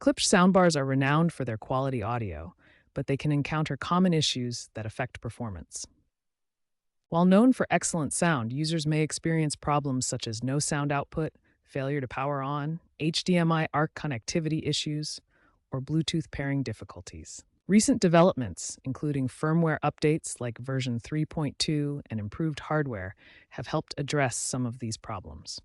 Klipsch soundbars are renowned for their quality audio, but they can encounter common issues that affect performance. While known for excellent sound, users may experience problems such as no sound output, failure to power on, HDMI ARC connectivity issues, or Bluetooth pairing difficulties. Recent developments, including firmware updates like version 3.2 and improved hardware, have helped address some of these problems.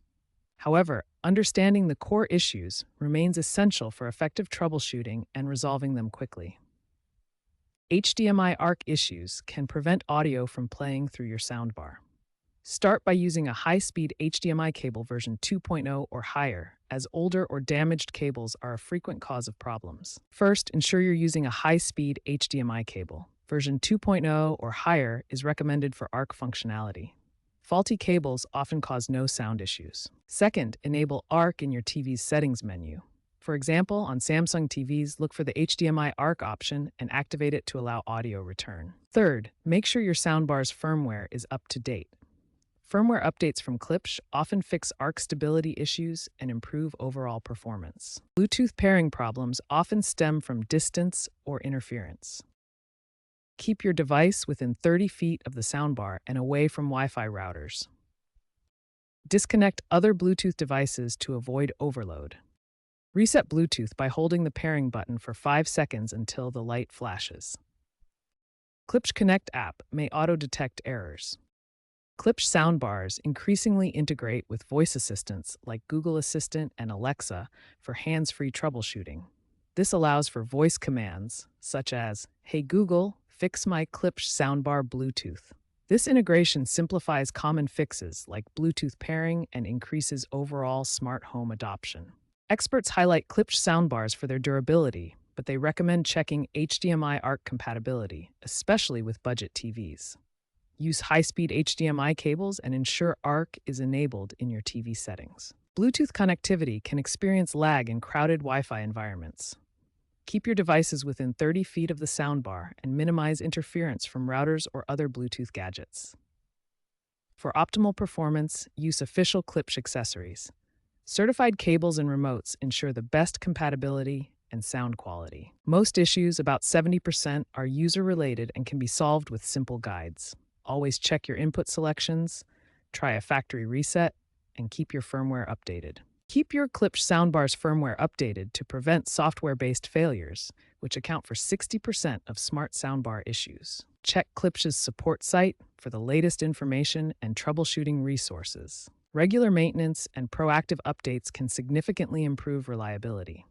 However, understanding the core issues remains essential for effective troubleshooting and resolving them quickly. HDMI ARC issues can prevent audio from playing through your soundbar. Start by using a high-speed HDMI cable version 2.0 or higher, as older or damaged cables are a frequent cause of problems. First, ensure you're using a high-speed HDMI cable. Version 2.0 or higher is recommended for ARC functionality. Faulty cables often cause no sound issues. Second, enable ARC in your TV's settings menu. For example, on Samsung TVs, look for the HDMI ARC option and activate it to allow audio return. Third, make sure your soundbar's firmware is up to date. Firmware updates from Klipsch often fix ARC stability issues and improve overall performance. Bluetooth pairing problems often stem from distance or interference. Keep your device within 30 feet of the soundbar and away from Wi-Fi routers. Disconnect other Bluetooth devices to avoid overload. Reset Bluetooth by holding the pairing button for 5 seconds until the light flashes. Klipsch Connect app may auto-detect errors. Klipsch soundbars increasingly integrate with voice assistants like Google Assistant and Alexa for hands-free troubleshooting. This allows for voice commands such as, "Hey Google, fix my Klipsch soundbar Bluetooth." This integration simplifies common fixes like Bluetooth pairing and increases overall smart home adoption. Experts highlight Klipsch soundbars for their durability, but they recommend checking HDMI ARC compatibility, especially with budget TVs. Use high-speed HDMI cables and ensure ARC is enabled in your TV settings. Bluetooth connectivity can experience lag in crowded Wi-Fi environments. Keep your devices within 30 feet of the soundbar and minimize interference from routers or other Bluetooth gadgets. For optimal performance, use official Klipsch accessories. Certified cables and remotes ensure the best compatibility and sound quality. Most issues, about 70%, are user-related and can be solved with simple guides. Always check your input selections, try a factory reset, and keep your firmware updated. Keep your Klipsch soundbar's firmware updated to prevent software-based failures, which account for 60% of smart soundbar issues. Check Klipsch's support site for the latest information and troubleshooting resources. Regular maintenance and proactive updates can significantly improve reliability.